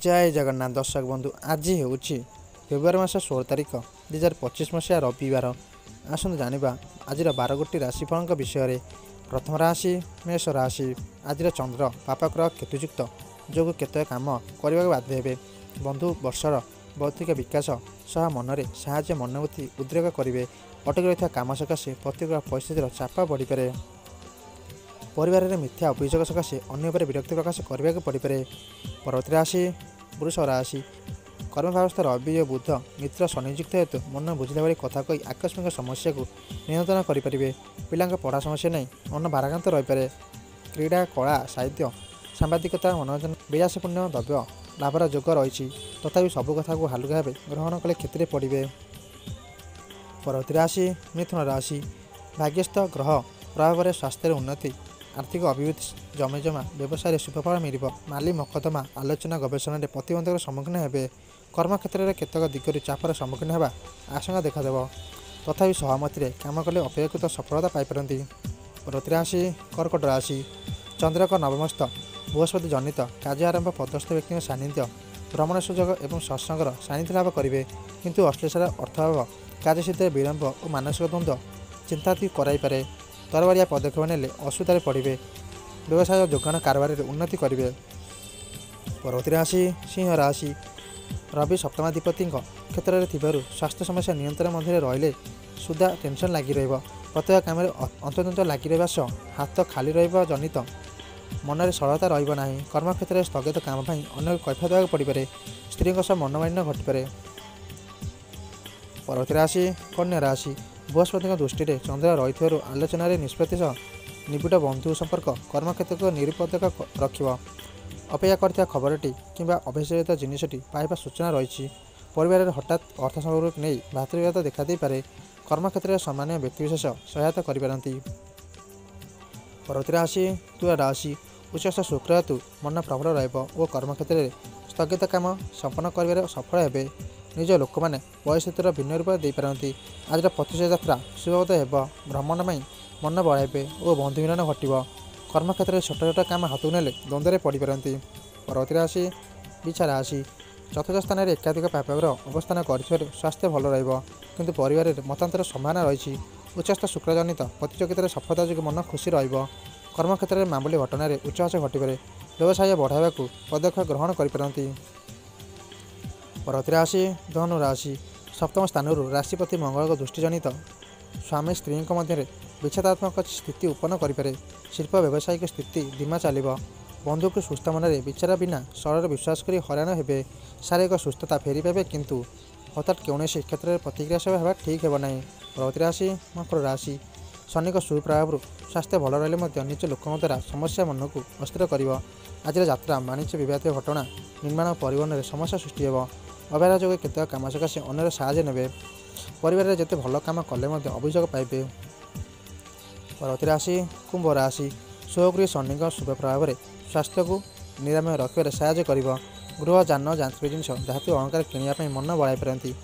जय जगन्नाथ दर्शक बंधु आज हूँ फेब्रुआरी मास 16 तारिख 2025 मसीहा रविवार। आसतु जानिबा आज 12 राशिफल विषय। प्रथम राशि मेष राशि। आज चंद्र पापग्रह केतुयुक्त जो केतक काम करने बाध्य हे। बंधु वर्षर बौद्धिक विकास सह मन में साहाय्य मनोभूति उद्रेक करेंगे। अटकी रही काम सकाशे प्रतिकूल परिस्थितिर चाप बढ़ी पारे। परिवार में मिथ्या अभियोग सकाशे अन्य पर विरक्ति प्रकाश करने को पड़पे। परवर्ती राशि वृष राशि। कर्मव्यवस्था रवि और बुध मित्र संयुक्त हेतु मन बुझला भाई कथा कही आकस्मिक समस्या को नियंत्रण करेंगे। पिला पढ़ा समस्या नहीं मन भाराक्रांत रहीपे। क्रीड़ा कला साहित्य सांबादिकता मनोरंजन विलासपूर्ण द्रव्य लाभर जोग रही तथापि सबू कथा को हालुका भाव ग्रहण कले क्षति पड़े। परवर्ती राशि मिथुन राशि। भाग्यस्थ ग्रह प्रभाव स्वास्थ्य उन्नति आर्थिक अभिवृद्धि जमीजमा व्यवसाय शुभफल मिल। माली मकदमा आलोचना गवेषणा प्रतिबंधक सम्मुखीन हे। कर्मक्षेत्र में केतक दिगरी चापर सम्मुखीन होगा आशंका देखादेव तथापि सहमति काम कले अपेक्षाकृत सफलता पाइपारती। परवर्ती राशि कर्कट राशि। चंद्रक नवमस्थ बृहस्पति जनित कार्य आरंभ पदस्थ व्यक्ति सानिध्य भ्रमण सुजोग और सत्संगर सानिध्य लाभ करेंगे किंतु अश्लेषार अर्थाभाव कार्यसिद्धि विलंब और मानसिक द्वंद्व चिंताती कराइपे। तरबारिया पदक्षेप नेले असुविधा पड़े। व्यवसाय जोगान कारबार उन्नति करेंगे। परवर्ती राशि सिंह राशि। रवि सप्तमाधिपति क्षेत्र में स्वास्थ्य समस्या नियंत्रण मध्य रहिले सुधा टेंशन लगी रही। प्रत्येक काम अंतर्द्वंद लगी रहा सह हाथ खाली रनित मन में सरलता रहा। कर्मक्षेत्र में स्थगित काम अनेक कैफियत देवाक पड़पे। स्त्री मनोमालिन्य घटपे। परवर्ती राशि कन्या राशि। बृहस्पति दृष्टि चंद्र रही आलोचन निष्पत्ति निबिड़ बंधु संपर्क कर्मक्षेत्र को निरुपदक रखिब। अपेक्षा करथिबा खबरटी किंबा अभिषेक जिनसटी पाइबा सूचना रही। परिवार हठात अर्थ संपर्क नहीं भातृविवाद देखा पारे। कर्मक्षेत्र में सामान्य व्यक्तिविशेष सहायता करिपारंती। परवर्ती राशि तुला राशि। उच्चस्थ शुक्र हेतु मन प्रबल रहिब कर्मक्षेत्र में स्थगित काम संपन्न कर सफल हे। निज लोक मैंने परिस्थितिर भिन्न रूप दे पारती। आज प्रतिशत यात्रा शुभवत हो। भ्रमण में मन बढ़ाइबे और बंधु मिलन घटव। कर्मक्षेत्र में छोट छोट काम हाथ ने द्वंद्व पड़ पारती। परवर्ती राशि बिछा राशि। चतुर्थ स्थान में एकाधिक पापग्रह अवस्थान कर स्वास्थ्य भल रु परिवार मतांतर संभावना रही। उच्चस्थ शुक्र जनित प्रतियोगितार सफलता जो मन खुशी कर्मक्षेत्र में मामूली घटना उच्चास घटपे। व्यवसाय बढ़ावा पदक्षेप ग्रहण करें। परवर्ती राशि धनु राशि। सप्तम स्थान राशिपति मंगल दृष्टि जनित स्वामी स्त्री मध्य विच्छेदात्मक स्थिति उत्पन्न करें। शिल्प व्यावसायिक स्थिति धीमा चलो। बंधु को सुस्थ मन में विचार बिना सरल विश्वास कर हराण हे। शारीरिक सुस्थता फेरी पाए किंतु हठात कौन क्षेत्र में प्रतिक्रियाशील होगा ठीक होना। परवर्ती राशि मकर राशि। शनिक सुप्रभाव स्वास्थ्य भल रही निज लोकों द्वारा समस्या मन को अस्थिर कर। आज यात्रा वाणिज्य विवाद घटना निर्माण और परिवहन में समस्या सृष्टि हो। अवहेला जो केतक काम सकाशे अन्य साहय ने। परिवार में जिते भल काम कले अभियोग पाइबे। परवर्ती राशि कुंभ राशि। शुभगृह शनि शुभ प्रभाव स्वास्थ्य को निरामय रखिबार साहाय्य कर। गृह जान यांत्रिक जिनिस धातु अलंकार किणापी मन बढ़ाई पारती।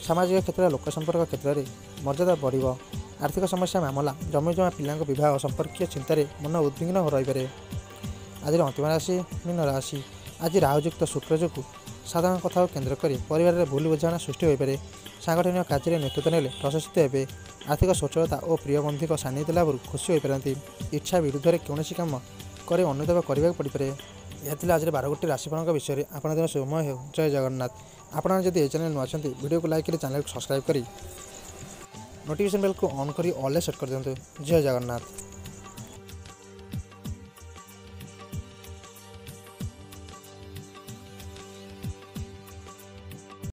सामाजिक क्षेत्र में लोक संपर्क क्षेत्र में मर्यादा बढ़। आर्थिक समस्या मामला जमीजमा पिला विवाह संपर्कीय चिंतार मन उद्विग्न रहीपे। आज अंतिम राशि मीन राशि। आज राहुयुक्त शुक्र जो साधारण कथा केन्द्र कर परिवार में भूल बुझाणा सृष्टि हो पारे। सांगठनिक कार्य नेतृत्व ने प्रशंसित हे। आर्थिक स्वच्छलता और प्रिय बंधु सानिध्य लाभ खुशी हो पारती। इच्छा विरुद्ध में कौन काम कर अनुताप करने पड़पे। यह आज 12 राशिफल विषय। आपन दिन शुभमय हो। जय जगन्नाथ। आपड़ जब ये चैनल नुआ वीडियो को लाइक कर चैनल को सब्सक्राइब कर नोटिफिकेशन बेल को ऑन कर ऑल सेट कर दिंतु। जय जगन्नाथ।